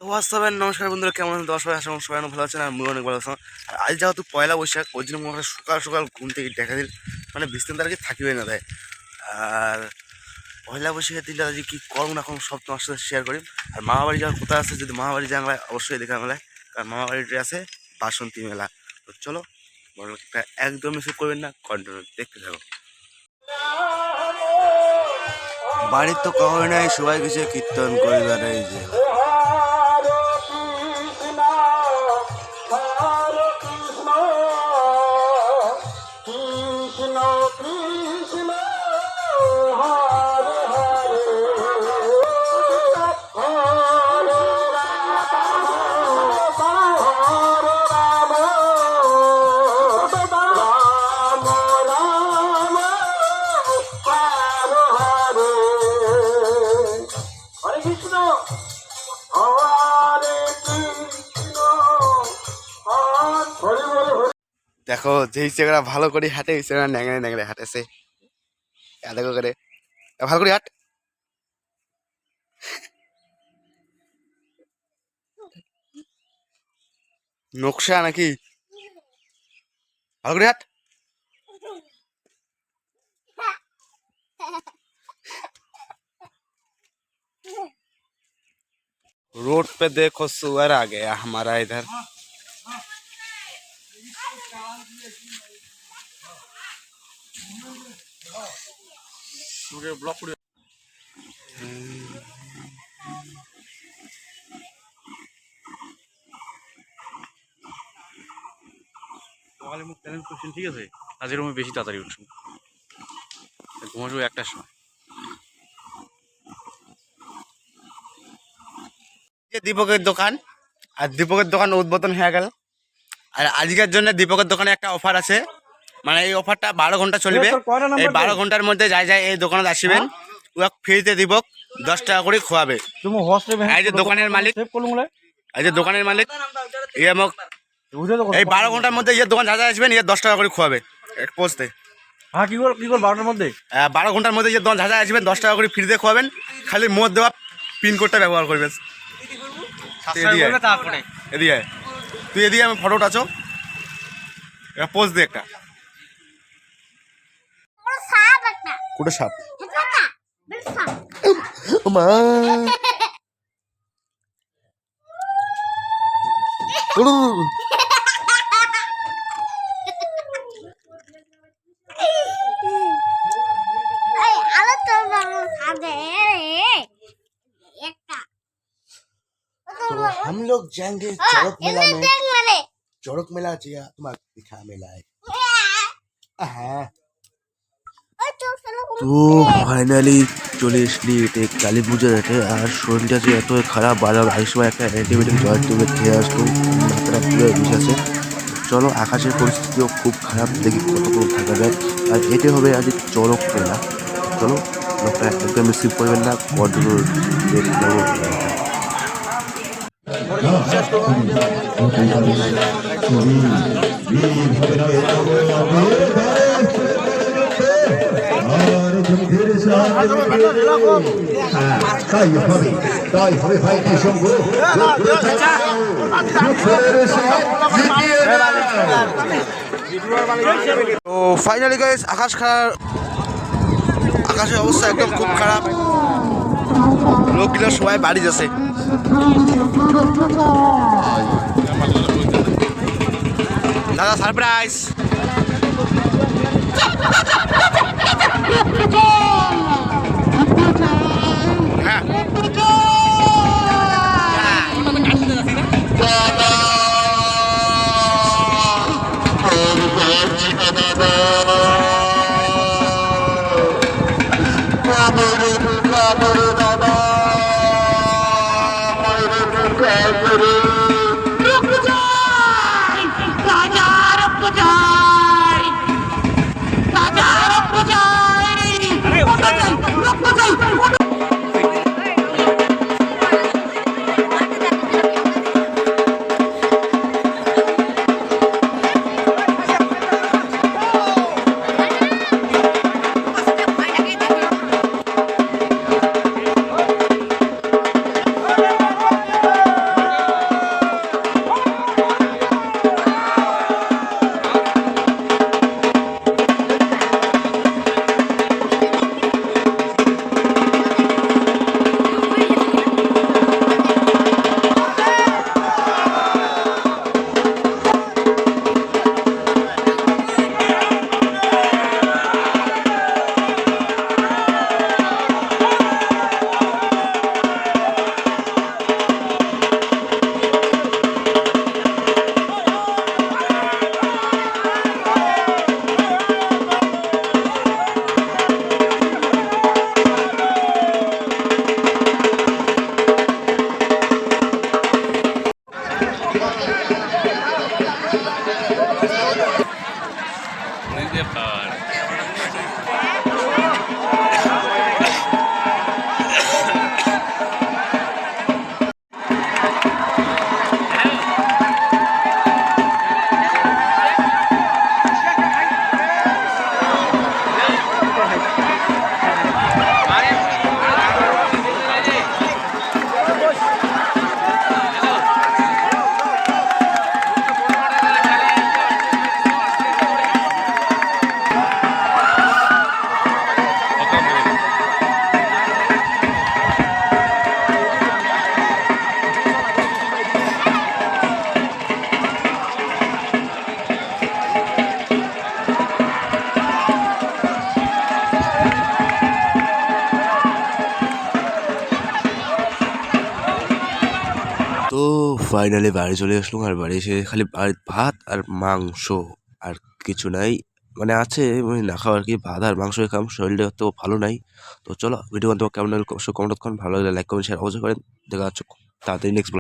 হোয়াটসঅ্যাপের নমস্কার বন্ধুরা, কেমন আছেন? সবাই আশা করি সবাই ভালো আছেন। আমি অনেক ভালো আছি। আর আজ যেহেতু পয়লা বৈশাখ, ওই জন্য মনে হয় সকাল সকাল ঘুম থেকে দেখা দিল, মানে বিছানা আর কি থাকিবে না দেয়। আর পয়লা বৈশাখের দিনটা আজ কী করুন এখন সব তোমার সাথে শেয়ার করি। আর মামা বাড়ি যাওয়ার কোথায় আছে, যদি মামা বাড়ি যাওয়া মেলায় অবশ্যই দেখা মেলায়, কারণ মামা বাড়িতে আছে বাসন্তী মেলা। তো চলো, একদম মিস করবেন না, কন্টিনিউ দেখতে থাকো। বাড়ির তো কখনো নাই, সবাই কিছু কীর্তন করিবার এই যে দেখো, যেই চেগড়া ভালো করে হাঁটে ওই চেগড়া ন্যাংড়ে ন্যাংড়ে হাঁটেছে। দেখো করে ভালো করে হাঁট। নকশা নাকি? ভালো করে হাঁট। रोड पे देखो सुअर आ गया हमारा इधर। সকালে মুখ চ্যালেঞ্জ করছেন, ঠিক আছে? কাজের রুমে বেশি তাড়াতাড়ি উঠছেন, ঘুমাবো একটার সময়। দীপকের দোকান, আর দীপকের দোকান উদ্বোধন হয়ে গেল। আর আজকের জন্য দীপকের দোকানে একটা অফার আছে, মানে এই অফারটা 12 ঘন্টা চলবে। এই 12 ঘন্টার মধ্যে যাই যাই এই দোকানে আসবেন, ওরা ফ্রিতে দীপক 10 টাকা করে খোয়াবে। এই যে দোকানের মালিক, এই যে দোকানের মালিক ইয়ে মোক এই 12 ঘন্টার মধ্যে ইয়ে দোকান যা যা আসবেন ইয়ে 10 টাকা করে খোয়াবে পৌঁছতে। হ্যাঁ, কি কর 12টার মধ্যে? 12 ঘন্টার মধ্যে যে দোকান যা যা আসবেন 10 টাকা করে ফ্রিতে খোয়াবেন। খালি মদ দেওয়া পিনকোডটা ব্যবহার করবেন। এদিকে তুই এদিকে আমি ফটোটা আছো, পোস্ট দে একটা। কোটা সাপ মা तो हम लोग जाएंगे चौक मेला में। चौक मेला चाहिए तुम्हारा दिखा मेला है। हाँ তো ফাইনালি চলে এসলি এতে কালী পুজোর এতে। আর শরীরটা যে এত খারাপ, বাজার আগে সময় একটা অ্যান্টিবায়োটিক জয়ের টিউবে খেয়ে আসতো, মাথাটা পুরো বিষাছে। চলো, আকাশের পরিস্থিতিও খুব খারাপ, দেখি কতক্ষণ থাকা যায়। আর এতে হবে আজ চড়ক মেলা। চলো, লোকটা একদম রিসিভ করবেন না, কন্টিনিউ দেখতে তো ফাইনালি গাইস, আকাশের অবস্থা একদম খুব খারাপ। লোকগুলো সবাই বাড়ি যাচ্ছে। দাদা সারপ্রাইজ। হ্যাঁ তো ফাইনালি বাড়ি চলে আসলাম, আর বাড়ি এসে খালি ভাত আর মাংস, আর কিছু নাই। মানে আছে মানে না খাওয়া আর কি, ভাত আর মাংস খাম, শরীরটা তো ভালো নাই। তো চলো ভিডিও তোমার কেমন লাগলো অবশ্যই কমেন্ট করুন, ভালো লাগলে লাইক কমেন্ট শেয়ার অবশ্যই করেন। দেখা হচ্ছে তাড়াতাড়ি নেক্সট